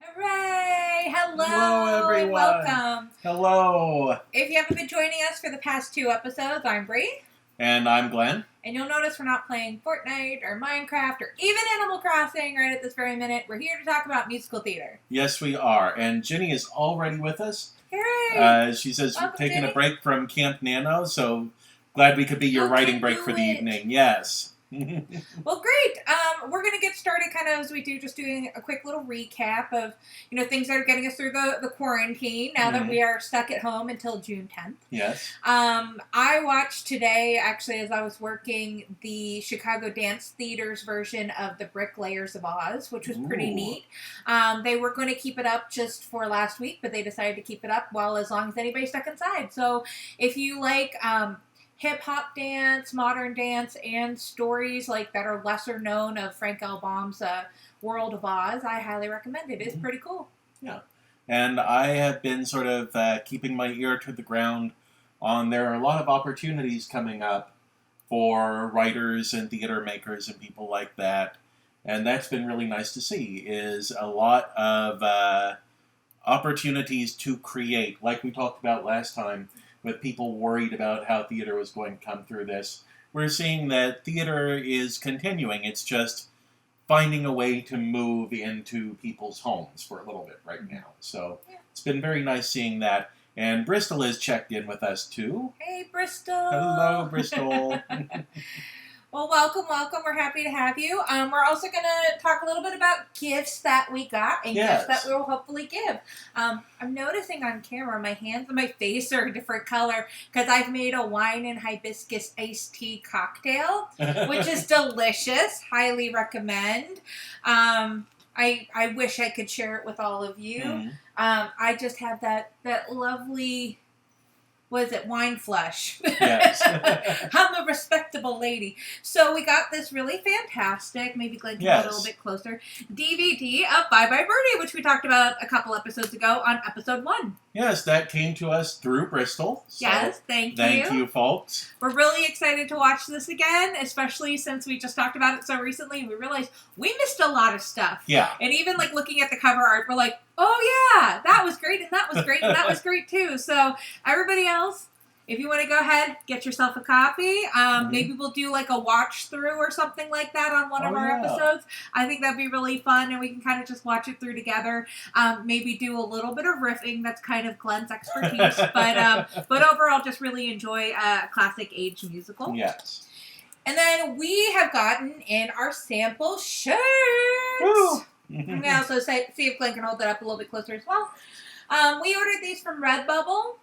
Hooray! Hello, Hello, everyone. and welcome. Hello. If you haven't been joining us for the past 2 episodes, I'm Bri. And I'm Glenn. And you'll notice we're not playing Fortnite or Minecraft or even Animal Crossing right at this very minute. We're here to talk about musical theater. Yes, we are. And Ginny is already with us. Hooray! She says Welcome, taking Ginny. a break from Camp Nano, so glad we could be your writing break for the evening. Yes. Well, great. We're going to get started kind of as we do, just doing a quick little recap of, things that are getting us through the quarantine now that we are stuck at home until June 10th. Yes. I watched today, actually, as I was working, the Chicago Dance Theater's version of the Bricklayers of Oz, which was pretty neat. They were going to keep it up just for last week, but they decided to keep it up as long as anybody's stuck inside. So if you like hip-hop dance, modern dance, and stories like that are lesser known of Frank L. Baum's World of Oz, I highly recommend it. It's pretty cool. Yeah. And I have been sort of keeping my ear to the ground on there are a lot of opportunities coming up for writers and theater makers and people like that. And that's been really nice to see, is a lot of opportunities to create, like we talked about last time, with people worried about how theater was going to come through this. We're seeing that theater is continuing. It's just finding a way to move into people's homes for a little bit right now. So it's been very nice seeing that. And Bristol has checked in with us too. Hey, Bristol. Hello, Bristol. Well, welcome. We're happy to have you. We're also going to talk a little bit about gifts that we got and gifts that we will hopefully give. I'm noticing on camera my hands and my face are a different color because I've made a wine and hibiscus iced tea cocktail, which is delicious. Highly recommend. I wish I could share it with all of you. I just have that lovely... What is it? Wine flush. Yes. I'm a respectable lady. So we got this really fantastic, maybe Glenn can put a little bit closer, DVD of Bye Bye Birdie, which we talked about a couple episodes ago on episode 1. Yes, that came to us through Bristol. So yes, thank you. Thank you, folks. We're really excited to watch this again, especially since we just talked about it so recently and we realized we missed a lot of stuff. Yeah. And even like looking at the cover art, we're like, oh yeah, that was great and that was great and that was great too. So everybody else, if you want to go ahead, get yourself a copy. Maybe we'll do like a watch through or something like that on one of our episodes. I think that'd be really fun and we can kind of just watch it through together. Maybe do a little bit of riffing. That's kind of Glenn's expertise. But overall, just really enjoy a classic age musical. Yes. And then we have gotten in our sample shirts. Woo! I'm going to also see if Glenn can hold that up a little bit closer as well. We ordered these from Redbubble.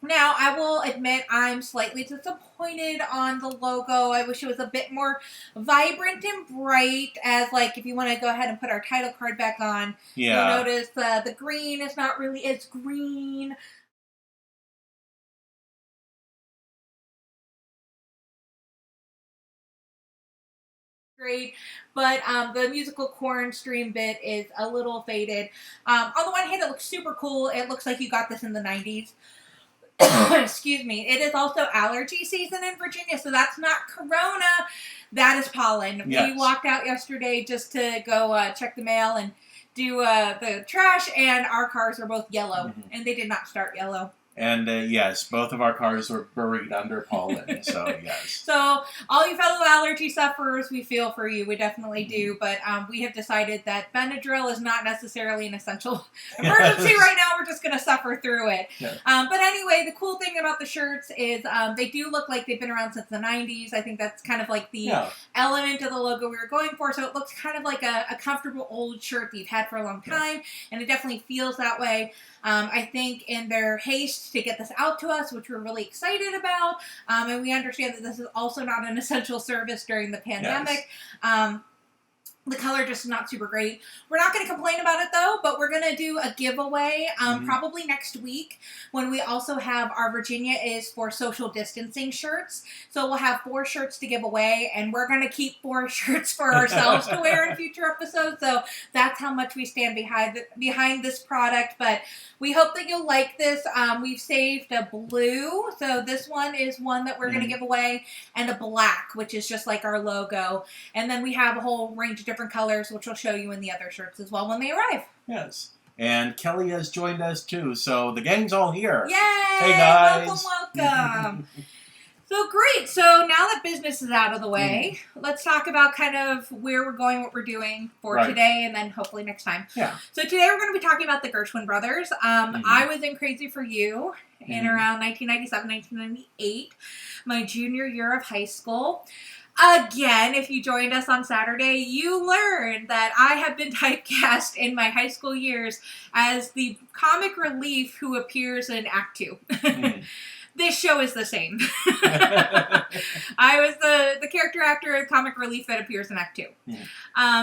Now, I will admit I'm slightly disappointed on the logo. I wish it was a bit more vibrant and bright, as like if you want to go ahead and put our title card back on, you'll notice the green is not really as green. Great, but the musical QuaranStream bit is a little faded. On the one hand, it looks super cool. It looks like you got this in the 90s. Excuse me. It is also allergy season in Virginia, so that's not corona. That is pollen. Yes. We walked out yesterday just to go check the mail and do the trash, and our cars are both yellow, and they did not start yellow. And yes, both of our cars were buried under pollen, so yes. So all you fellow allergy sufferers, we feel for you. We definitely do. But we have decided that Benadryl is not necessarily an essential emergency right now. We're just going to suffer through it. Yeah. But anyway, the cool thing about the shirts is they do look like they've been around since the 90s. I think that's kind of like the element of the logo we were going for. So it looks kind of like a comfortable old shirt that you've had for a long time. And it definitely feels that way. I think in their haste to get this out to us, which we're really excited about, and we understand that this is also not an essential service during the pandemic. Yes. The color just is not super great. We're not going to complain about it, though, but we're going to do a giveaway probably next week when we also have our Virginia is for social distancing shirts. So we'll have 4 shirts to give away, and we're going to keep 4 shirts for ourselves to wear in future episodes. So that's how much we stand behind this product. But we hope that you'll like this. We've saved a blue. So this one is one that we're going to give away, and a black, which is just like our logo. And then we have a whole range of different colors, which we'll show you in the other shirts as well when they arrive. Yes. And Kelly has joined us too, so the gang's all here. Yay! Hey guys! Welcome! So great. So now that business is out of the way, let's talk about kind of where we're going, what we're doing for today, and then hopefully next time. Yeah. So today we're going to be talking about the Gershwin brothers. I was in Crazy for You in around 1997, 1998, my junior year of high school. Again, if you joined us on Saturday, you learned that I have been typecast in my high school years as the comic relief who appears in Act 2. This show is the same. I was the character actor, comic relief that appears in Act 2.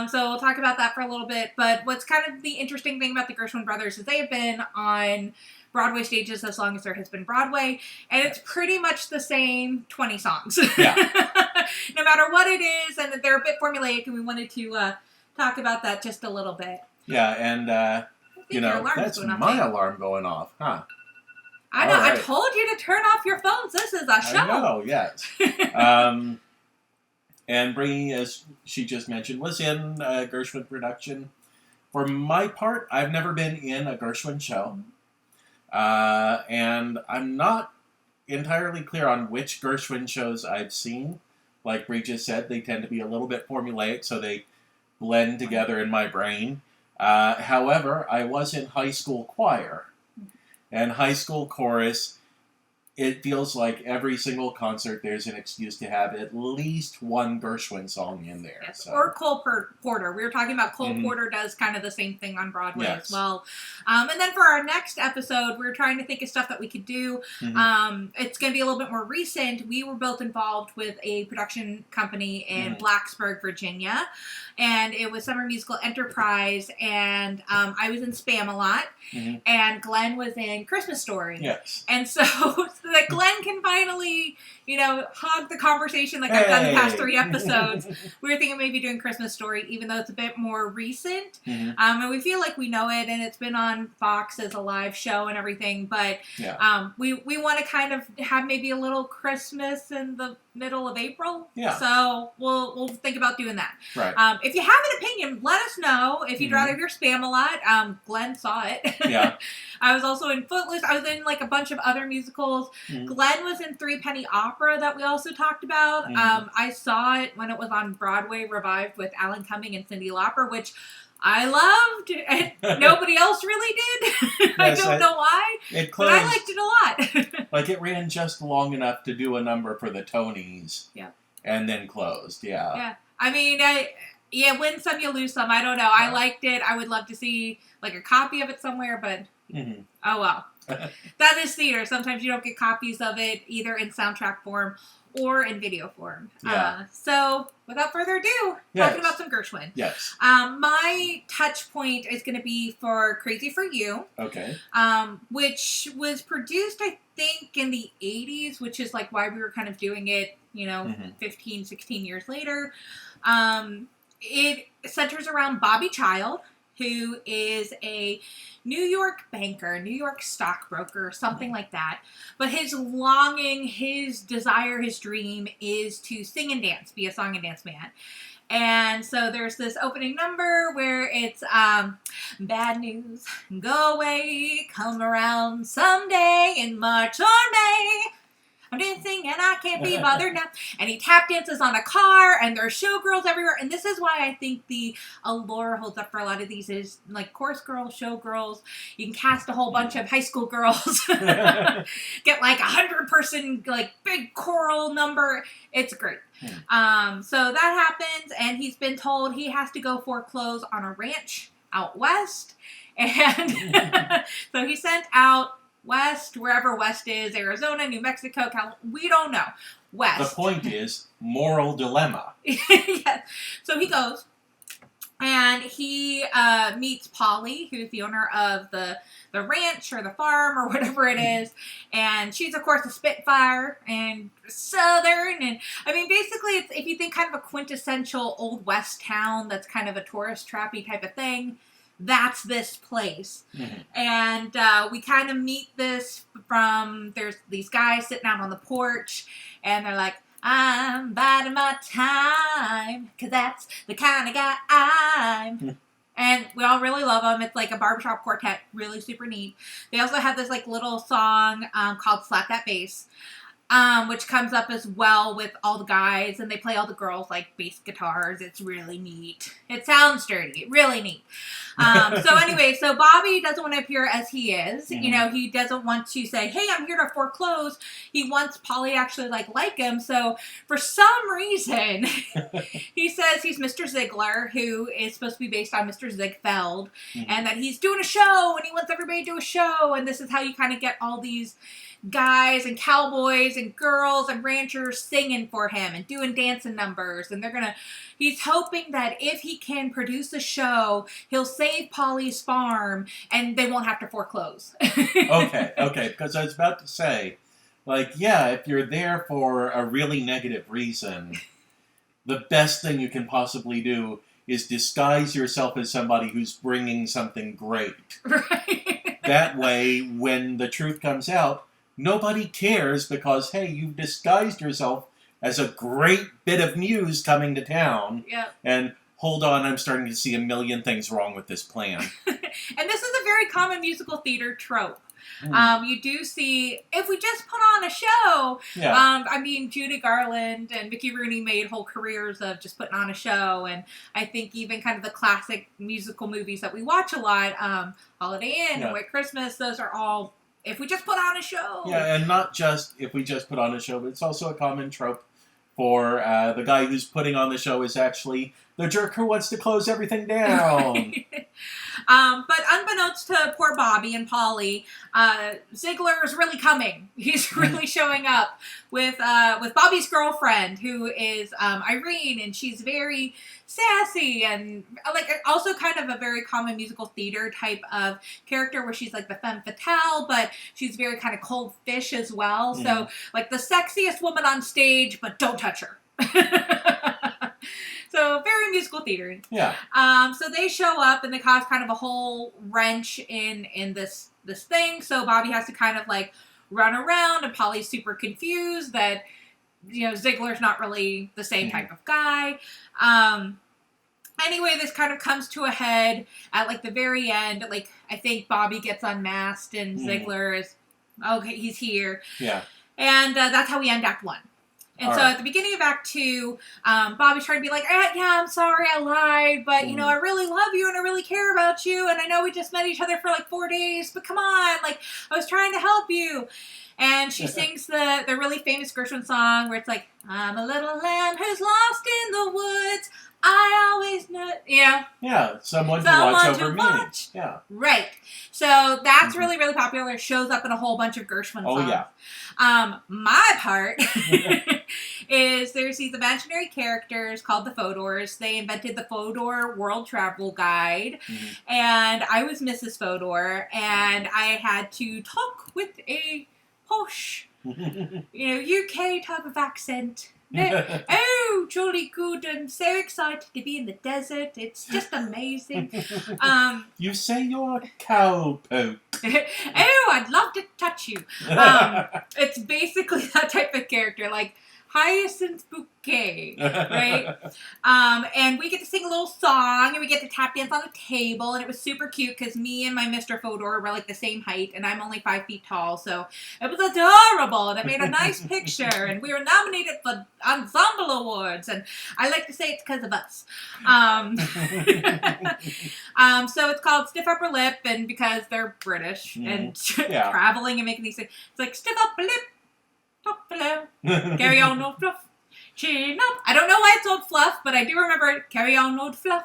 So we'll talk about that for a little bit. But what's kind of the interesting thing about the Gershwin brothers is they have been on Broadway stages as long as there has been Broadway. And it's pretty much the same 20 songs. Yeah. No matter what it is. And they're a bit formulaic. And we wanted to talk about that just a little bit. Yeah. And, that's my alarm going off. Huh. I know. Right. I told you to turn off your phones. This is a show. I know, yes. And Bri, as she just mentioned, was in a Gershwin production. For my part, I've never been in a Gershwin show. And I'm not entirely clear on which Gershwin shows I've seen. Like Bri just said, they tend to be a little bit formulaic, so they blend together in my brain. However, I was in high school choir. And high school chorus, it feels like every single concert there's an excuse to have at least one Gershwin song in there. Yes. So. Or Cole Porter. We were talking about Cole Porter does kind of the same thing on Broadway as well. And then for our next episode, we were trying to think of stuff that we could do. It's going to be a little bit more recent. We were both involved with a production company in Blacksburg, Virginia. And it was Summer Musical Enterprise. And I was in Spam-A-Lot. And Glen was in Christmas Story. Yes. And so that Glen can finally, hog the conversation like I've done the past 3 episodes. We were thinking maybe doing Christmas Story, even though it's a bit more recent. And we feel like we know it, and it's been on Fox as a live show and everything. But we want to kind of have maybe a little Christmas in the middle of April. Yeah. So we'll think about doing that. Right. If you have an opinion, let us know. If you'd rather hear Spam-A-Lot, Glen saw it. Yeah. I was also in Footloose. I was in like a bunch of other musicals. Glen was in Three Penny Opera that we also talked about. I saw it when it was on Broadway, revived with Alan Cumming and Cyndi Lauper, which I loved, and nobody else really did. I don't know why, but I liked it a lot. Like, it ran just long enough to do a number for the Tonys. Yeah. And then closed, Yeah. I mean, win some, you lose some. I don't know. I liked it. I would love to see, like, a copy of it somewhere, but oh well. That is theater. Sometimes you don't get copies of it either in soundtrack form or in video form. Yeah. So, without further ado, talking about some Gershwin. Yes. My touch point is going to be for Crazy for You. Okay. Which was produced, I think, in the 80s, which is like why we were kind of doing it, 15, 16 years later. It centers around Bobby Child, who is a New York banker, New York stockbroker, something like that. But his longing, his desire, his dream is to sing and dance, be a song and dance man. And so there's this opening number where it's bad news, go away, come around someday in March or May. I'm dancing and I can't be bothered now. And he tap dances on a car, and there are showgirls everywhere. And this is why I think the allure holds up for a lot of these is like chorus girls, showgirls. You can cast a whole bunch of high school girls, get like 100-person like big choral number. It's great. So that happens, and he's been told he has to go foreclose on a ranch out west, and so he's sent out west, wherever west is, Arizona, New Mexico, we don't know. West. The point is, moral dilemma. Yes. So he goes, and he meets Polly, who's the owner of the ranch or the farm or whatever it is, and she's, of course, a Spitfire and Southern, and I mean, basically, it's, if you think kind of a quintessential Old West town that's kind of a tourist trappy type of thing, that's this place. And we kind of meet this from, there's these guys sitting out on the porch, and they're like, I'm biding my time, because that's the kind of guy I'm. And we all really love them. It's like a barbershop quartet, really super neat. They also have this like little song called Slap That Bass, which comes up as well with all the guys, and they play all the girls like bass guitars. It's really neat. It sounds dirty. Really neat. So anyway, so Bobby doesn't want to appear as he is. You know, he doesn't want to say, hey, I'm here to foreclose. He wants Polly to actually like him. So for some reason, he says he's Mr. Ziegler, who is supposed to be based on Mr. Ziegfeld, and that he's doing a show, and he wants everybody to do a show, and this is how you kind of get all these guys and cowboys and girls and ranchers singing for him and doing dancing numbers, and he's hoping that if he can produce a show, he'll save Polly's farm and they won't have to foreclose. Okay, because I was about to say, like, yeah, if you're there for a really negative reason, the best thing you can possibly do is disguise yourself as somebody who's bringing something great. Right. That way, when the truth comes out, nobody cares because, hey, you've disguised yourself as a great bit of news coming to town. Yep. And hold on, I'm starting to see a million things wrong with this plan. And this is a very common musical theater trope. You do see, if we just put on a show, I mean, Judy Garland and Mickey Rooney made whole careers of just putting on a show, and I think even kind of the classic musical movies that we watch a lot, Holiday Inn and White Christmas, those are all, if we just put on a show. Yeah, and not just if we just put on a show, but it's also a common trope for the guy who's putting on the show is actually the jerk who wants to close everything down. But unbeknownst to poor Bobby and Polly, Ziegler is really coming. He's really showing up with Bobby's girlfriend, who is Irene, and she's very sassy and like also kind of a very common musical theater type of character where she's like the femme fatale, but she's very kind of cold fish as well. So like the sexiest woman on stage, but don't touch her. So very musical theater. Yeah. So they show up and they cause kind of a whole wrench in this thing. So Bobby has to kind of like run around, and Polly's super confused that, you know, Ziegler's not really the same type of guy. Anyway, this kind of comes to a head at like the very end. Like I think Bobby gets unmasked and Ziegler is okay. He's here. Yeah. And that's how we end Act 1. And so at the beginning of Act 2, Bobby's trying to be like, yeah, I'm sorry, I lied, but, you know, I really love you and I really care about you, and I know we just met each other for like 4 days, but come on, like, I was trying to help you. And she sings the really famous Gershwin song where it's like, I'm a little lamb who's lost in the woods, I always know, Yeah, someone to watch over me. Yeah. Right. So that's really, really popular. It shows up in a whole bunch of Gershwin songs. Oh, yeah. My part is there's these imaginary characters called the Fodors. They invented the Fodor World Travel Guide. And I was Mrs. Fodor, and I had to talk with a posh, UK type of accent. Oh, jolly good. I'm so excited to be in the desert. It's just amazing. You say you're a cowpoke. Oh, I'd love to touch you. It's basically that type of character, like Hyacinth Bouquet, right? And we get to sing a little song, and we get to tap dance on the table, and it was super cute because me and my Mr. Fodor were like the same height, and I'm only 5 feet tall, so it was adorable, and it made a nice picture, and we were nominated for Ensemble Awards, and I like to say it's because of us. So it's called Stiff Upper Lip, and because they're British and traveling and making these things, it's like Stiff Upper Lip. Carry on, old fluff. Chin up. I don't know why it's old fluff, but I do remember it. Carry on, old fluff.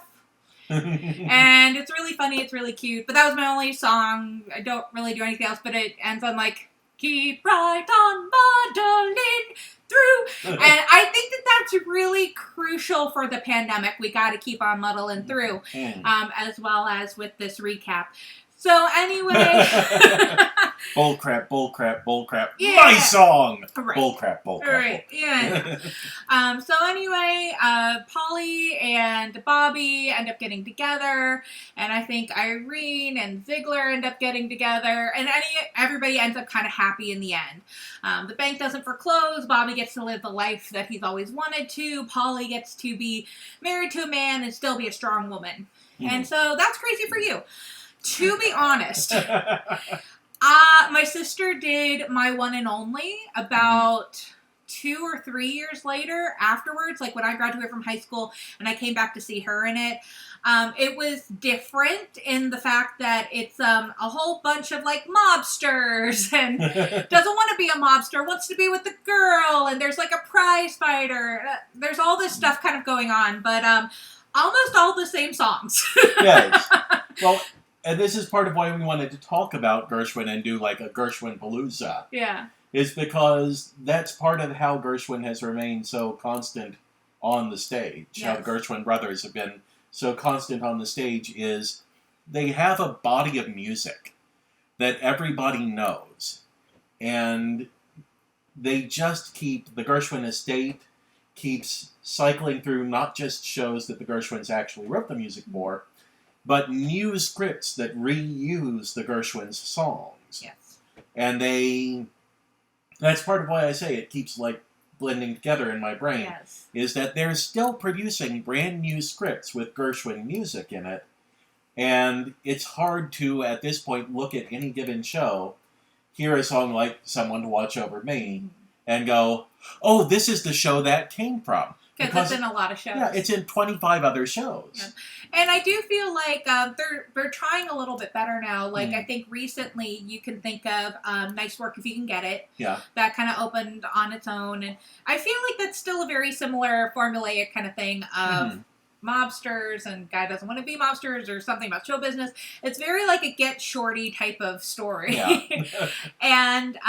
And it's really funny. It's really cute. But that was my only song. I don't really do anything else, but it ends on like, keep right on muddling through. And I think that's really crucial for the pandemic. We got to keep on muddling through, as well as with this recap. So anyway... Bull crap, bull crap, bull crap. Yeah. My song! Right. Bull crap, bull crap. Right, yeah. So anyway, Polly and Bobby end up getting together, and I think Irene and Ziegler end up getting together, and everybody ends up kind of happy in the end. The bank doesn't foreclose, Bobby gets to live the life that he's always wanted to, Polly gets to be married to a man and still be a strong woman. And so that's crazy for you. To be honest... my sister did My One and Only about 2 or 3 years later afterwards, like when I graduated from high school and I came back to see her in it. It was different in the fact that it's a whole bunch of like mobsters and doesn't want to be a mobster, wants to be with the girl, and there's like a prize fighter. There's all this stuff kind of going on, but almost all the same songs. Yes. Well, and this is part of why we wanted to talk about Gershwin and do like a Gerswhin-a-Palooza. Yeah. Is because that's part of how Gershwin has remained so constant on the stage. Yes. How the Gershwin brothers have been so constant on the stage is they have a body of music that everybody knows. And they just keep, the Gershwin estate keeps cycling through not just shows that the Gershwins actually wrote the music for, but new scripts that reuse the Gershwins' songs. Yes. And that's part of why I say it keeps, like, blending together in my brain, Yes. is that they're still producing brand new scripts with Gershwin music in it, and it's hard to, at this point, look at any given show, hear a song like Someone to Watch Over Me, and go, oh, this is the show that came from. Because it's in a lot of shows. Yeah, it's in 25 other shows. Yeah. And I do feel like they're trying a little bit better now. Like, I think recently you can think of Nice Work If You Can Get It. Yeah. That kind of opened on its own. And I feel like that's still a very similar formulaic kind of thing of mobsters and guy doesn't want to be mobsters or something about show business. It's very like a Get Shorty type of story. Yeah. And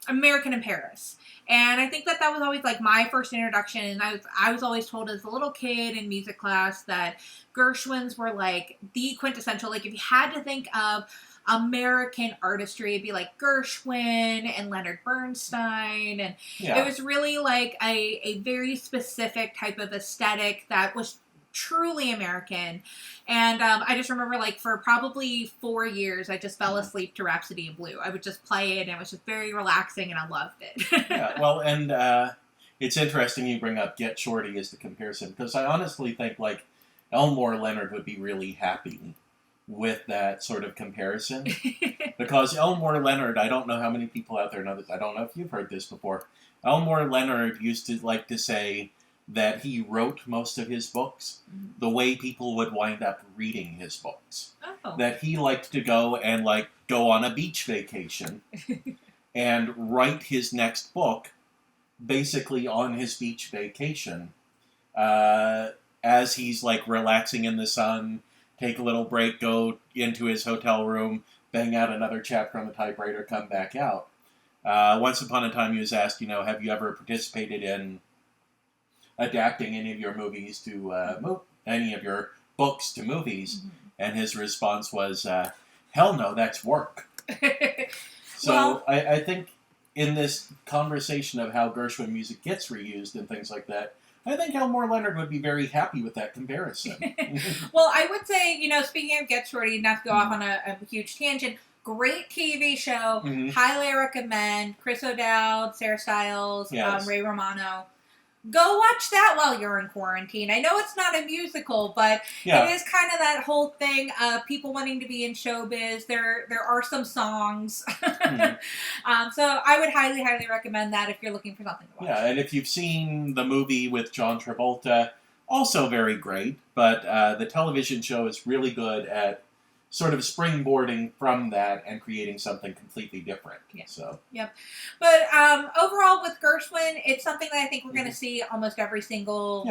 American in Paris. And I think that was always like my first introduction. And I was always told as a little kid in music class that Gershwins were like the quintessential. Like if you had to think of American artistry, it'd be like Gershwin and Leonard Bernstein. And it was really like a very specific type of aesthetic that was truly American. And I just remember like for probably 4 years I just fell asleep to Rhapsody in Blue. I would just play it and it was just very relaxing and I loved it. Yeah, well, and it's interesting you bring up Get Shorty as the comparison, because I honestly think like Elmore Leonard would be really happy with that sort of comparison. Because Elmore Leonard, I don't know how many people out there know this, I don't know if you've heard this before, Elmore Leonard used to like to say that he wrote most of his books the way people would wind up reading his books. Oh. That he liked to go and like go on a beach vacation and write his next book basically on his beach vacation as he's like relaxing in the sun, take a little break, go into his hotel room, bang out another chapter on the typewriter, come back out. Once upon a time he was asked, have you ever participated in adapting any of your movies to any of your books to movies, and his response was, "Hell no, that's work." So well, I think in this conversation of how Gershwin music gets reused and things like that, I think Elmore Leonard would be very happy with that comparison. Well, I would say, speaking of Get Shorty, not to go off on a huge tangent. Great TV show. Highly recommend. Chris O'Dowd, Sarah Stiles, Ray Romano. Go watch that while you're in quarantine. I know it's not a musical, but it is kind of that whole thing of people wanting to be in showbiz. There are some songs. So I would highly, highly recommend that if you're looking for something to watch. Yeah, and if you've seen the movie with John Travolta, also very great, but the television show is really good at sort of springboarding from that and creating something completely different. Yeah. So. Yep. But overall with Gershwin, it's something that I think we're going to see almost every single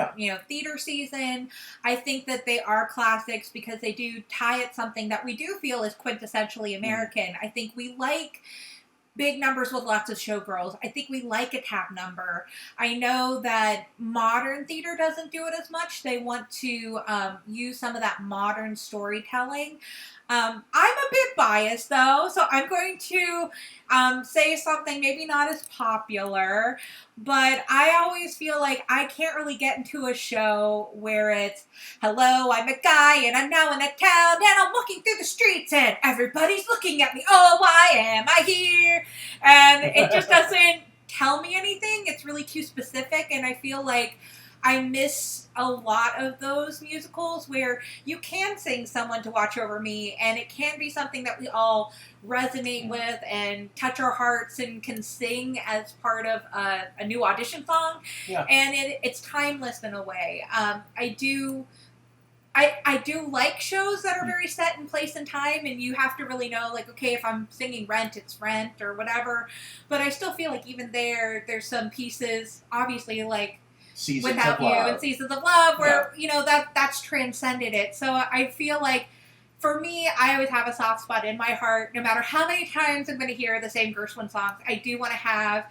theater season. I think that they are classics because they do tie at something that we do feel is quintessentially American. I think we like big numbers with lots of showgirls. I think we like a tap number. I know that modern theater doesn't do it as much. They want to use some of that modern storytelling. I'm a bit biased, though, so I'm going to say something maybe not as popular, but I always feel like I can't really get into a show where it's, hello, I'm a guy, and I'm now in a town, and I'm walking through the streets, and everybody's looking at me. Oh, why am I here? And it just doesn't tell me anything. It's really too specific, and I feel like I miss a lot of those musicals where you can sing Someone to Watch Over Me, and it can be something that we all resonate with and touch our hearts and can sing as part of a new audition song. Yeah. And it's timeless in a way. I do like shows that are very set in place and time, and you have to really know, like, okay, if I'm singing Rent, it's Rent or whatever. But I still feel like even there's some pieces, obviously, like Seasons Without of You Love. and Seasons of Love, where, that's transcended it. So I feel like, for me, I always have a soft spot in my heart. No matter how many times I'm going to hear the same Gershwin songs, I do want to have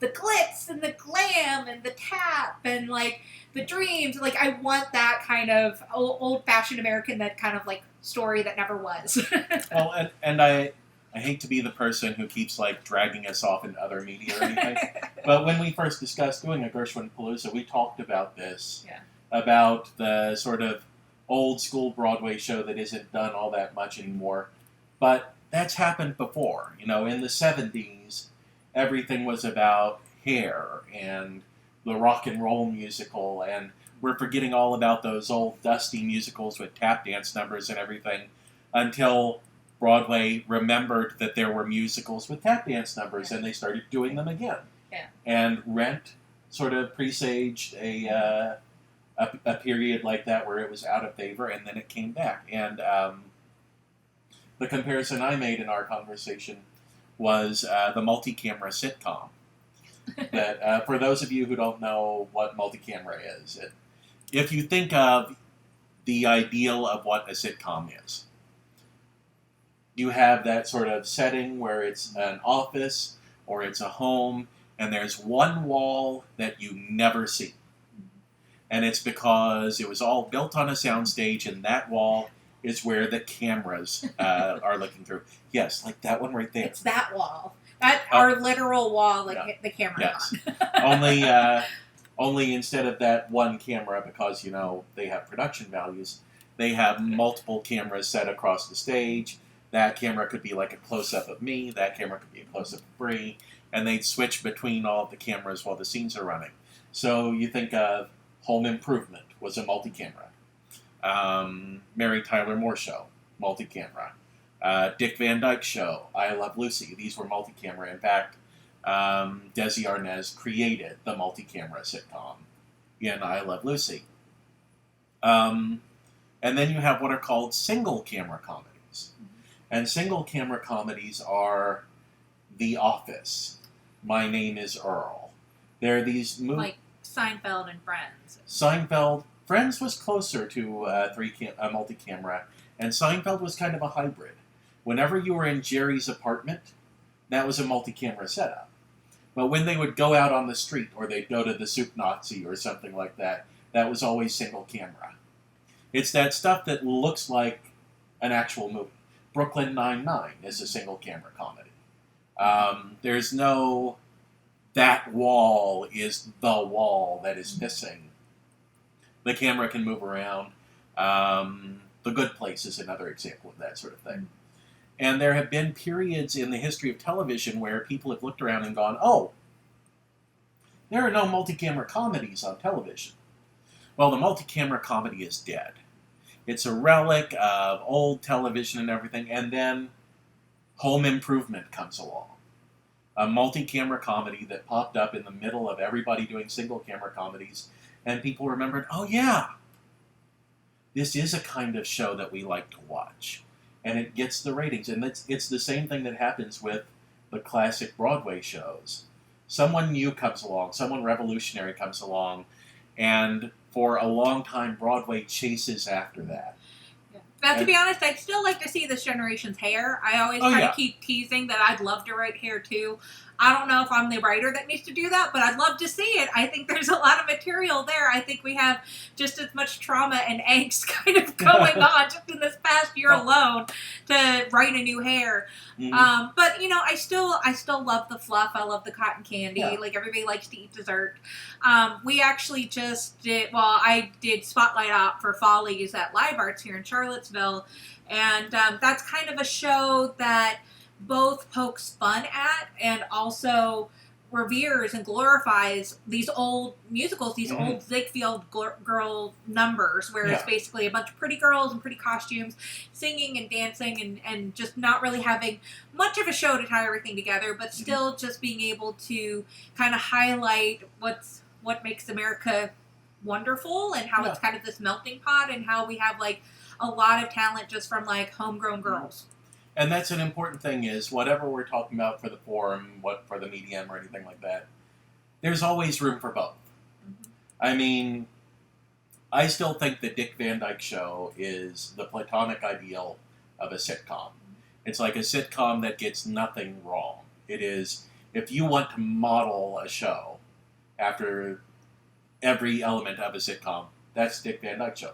the glitz and the glam and the tap and, like, the dreams. Like, I want that kind of old-fashioned American, that kind of, like, story that never was. Well, and I hate to be the person who keeps, like, dragging us off into other media or anything, but when we first discussed doing a Gerswhin-a-Palooza, we talked about this, about the sort of old-school Broadway show that isn't done all that much anymore, but that's happened before. In the 70s, everything was about Hair and the rock and roll musical, and we're forgetting all about those old dusty musicals with tap dance numbers and everything, until Broadway remembered that there were musicals with tap dance numbers, and they started doing them again. Yeah. And Rent sort of presaged a period like that where it was out of favor, and then it came back. And the comparison I made in our conversation was the multi-camera sitcom. That for those of you who don't know what multi-camera is, if you think of the ideal of what a sitcom is, you have that sort of setting where it's an office or it's a home, and there's one wall that you never see. And it's because it was all built on a soundstage, and that wall is where the cameras are looking through. Yes, like that one right there. It's that wall. Our literal wall, like the camera on. Only instead of that one camera, because, they have production values, they have multiple cameras set across the stage. That camera could be like a close-up of me. That camera could be a close-up of Bri. And they'd switch between all of the cameras while the scenes are running. So you think of Home Improvement was a multi-camera. Mary Tyler Moore Show, multi-camera. Dick Van Dyke Show, I Love Lucy. These were multi-camera. In fact, Desi Arnaz created the multi-camera sitcom in I Love Lucy. And then you have what are called single-camera comedies. And single-camera comedies are The Office, My Name is Earl. There are these like Seinfeld and Friends. Seinfeld. Friends was closer to a multi-camera, and Seinfeld was kind of a hybrid. Whenever you were in Jerry's apartment, that was a multi-camera setup. But when they would go out on the street, or they'd go to the Soup Nazi or something like that, that was always single camera. It's that stuff that looks like an actual movie. Brooklyn Nine-Nine is a single camera comedy. There's no, that wall is the wall that is missing. The camera can move around. The Good Place is another example of that sort of thing. And there have been periods in the history of television where people have looked around and gone, oh, there are no multi-camera comedies on television. Well, the multi-camera comedy is dead. It's a relic of old television and everything, and then Home Improvement comes along. A multi-camera comedy that popped up in the middle of everybody doing single-camera comedies, and people remembered, oh yeah, this is a kind of show that we like to watch. And it gets the ratings. And it's the same thing that happens with the classic Broadway shows. Someone new comes along, someone revolutionary comes along, and for a long time, Broadway chases after that. But to be honest, I'd still like to see this generation's Hair. I always kind of keep teasing that I'd love to write Hair too. I don't know if I'm the writer that needs to do that, but I'd love to see it. I think there's a lot of material there. I think we have just as much trauma and angst kind of going on just in this past year alone to write a new hair. But you know, I still love the fluff. I love the cotton candy. Yeah. Like everybody likes to eat dessert. We actually just did. Well, I did Spotlight Op for Follies at Live Arts here in Charlottesville, and that's kind of a show that both pokes fun at and also reveres and glorifies these old musicals, these old Ziegfeld girl numbers, where it's basically a bunch of pretty girls in pretty costumes singing and dancing and just not really having much of a show to tie everything together, but still just being able to kind of highlight what makes America wonderful and how it's kind of this melting pot and how we have like a lot of talent just from like homegrown girls. And that's an important thing is, whatever we're talking about for the forum, for the medium or anything like that, there's always room for both. I mean, I still think the Dick Van Dyke Show is the platonic ideal of a sitcom. It's like a sitcom that gets nothing wrong. It is, if you want to model a show after every element of a sitcom, that's Dick Van Dyke Show.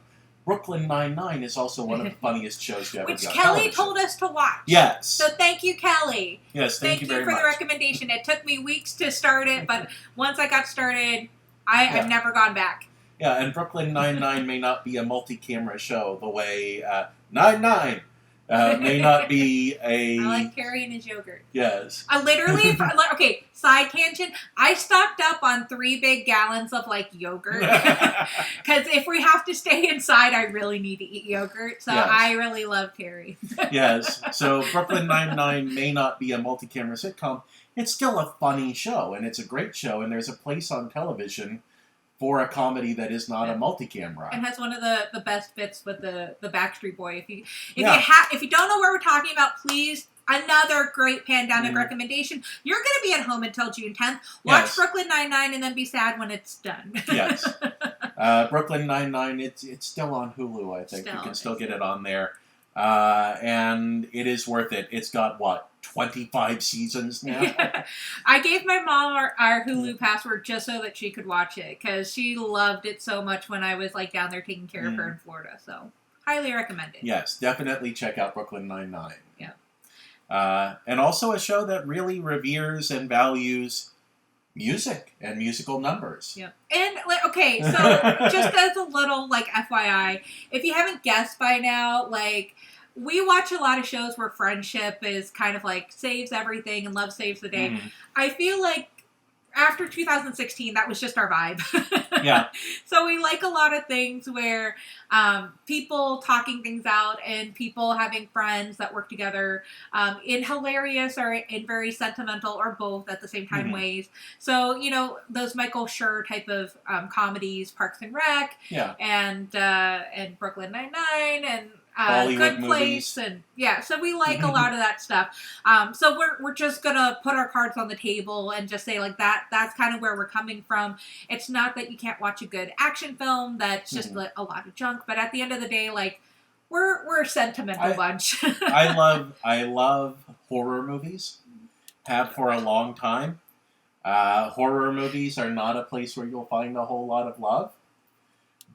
Brooklyn Nine-Nine is also one of the funniest shows to ever Which be on Kelly television. told us to watch. Yes. So thank you, Kelly. Yes, thank you very for much. the recommendation. It took me weeks to start it, but once I got started, I've never gone back. Yeah, and Brooklyn Nine-Nine may not be a multi-camera show the way Nine-Nine may not be a... I like Carrie and his yogurt. Yes. I literally, okay, side tangent, I stocked up on 3 big gallons of, like, yogurt. Because if we have to stay inside, I really need to eat yogurt. So I really love Carrie. Yes. So Brooklyn Nine-Nine may not be a multi-camera sitcom. It's still a funny show, and it's a great show, and there's a place on television for a comedy that is not a multi-camera. And has one of the best bits with the Backstreet Boy. If you don't know what we're talking about, please, another great pandemic recommendation. You're going to be at home until June 10th. Watch Brooklyn Nine-Nine and then be sad when it's done. Yes. Brooklyn Nine-Nine, it's still on Hulu, I think. You can still get it on there. And it is worth it. It's got, 25 seasons now? I gave my mom our Hulu password just so that she could watch it, because she loved it so much when I was like down there taking care of her in Florida. So, highly recommend it. Yes, definitely check out Brooklyn Nine-Nine. Yeah. And also a show that really reveres and values music and musical numbers. Yeah. And, okay, so just as a little, FYI, if you haven't guessed by now, we watch a lot of shows where friendship is kind of saves everything and love saves the day. I feel like after 2016, that was just our vibe. Yeah. So we like a lot of things where people talking things out and people having friends that work together in hilarious or in very sentimental or both at the same time ways. So, those Michael Schur type of comedies, Parks and Rec, and Brooklyn Nine-Nine, and Good Place, and so we like a lot of that stuff. So we're just gonna put our cards on the table and just say that's kind of where we're coming from. It's not that you can't watch a good action film that's just a lot of junk, but at the end of the day, we're a sentimental bunch. I love horror movies. Have for a long time. Horror movies are not a place where you'll find a whole lot of love.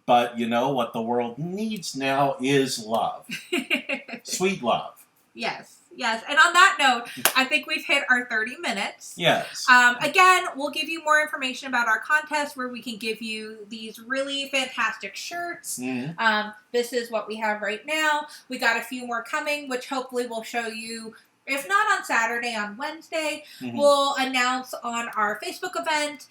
But you know what the world needs now is love. Sweet love. Yes. And on that note, I think we've hit our 30 minutes. Yes. Again, we'll give you more information about our contest where we can give you these really fantastic shirts. This is what we have right now. We got a few more coming, which hopefully we'll show you. If not on Saturday, on Wednesday, we'll announce on our Facebook event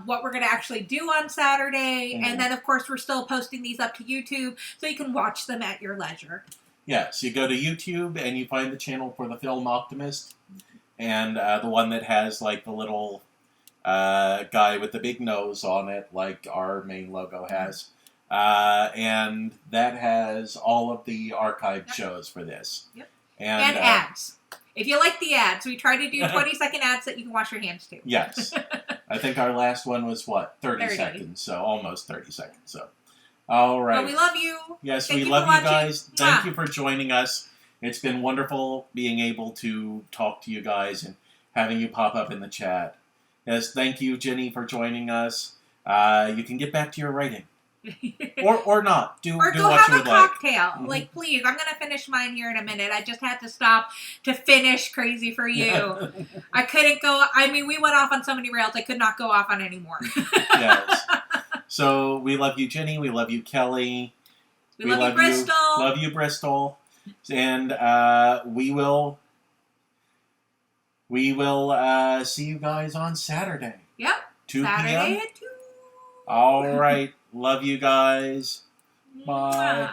what we're going to actually do on Saturday. And then, of course, we're still posting these up to YouTube so you can watch them at your leisure. Yes, you go to YouTube and you find the channel for the Film Optimist. And the one that has, the little guy with the big nose on it, like our main logo has. And that has all of the archived shows for this. Yep. And ads. If you like the ads, we try to do 20-second ads that you can wash your hands to. Yes. I think our last one was, 30 seconds, so almost 30 seconds. So, all right. Well, we love you. Yes, we love you guys. Thank you for joining us. It's been wonderful being able to talk to you guys and having you pop up in the chat. Yes, thank you, Jenny, for joining us. You can get back to your writing. Or not. Do what you would like. Or go have a cocktail. Mm-hmm. Like, please. I'm going to finish mine here in a minute. I just had to stop to finish Crazy for You. I couldn't go... I mean, we went off on so many rails, I could not go off on any more. Yes. So, we love you, Jenny. We love you, Kelly. We love you, Bristol. Love you, Bristol. And we will see you guys on Saturday. Yep. 2 Saturday p.m. at 2. All right. Love you guys. Bye.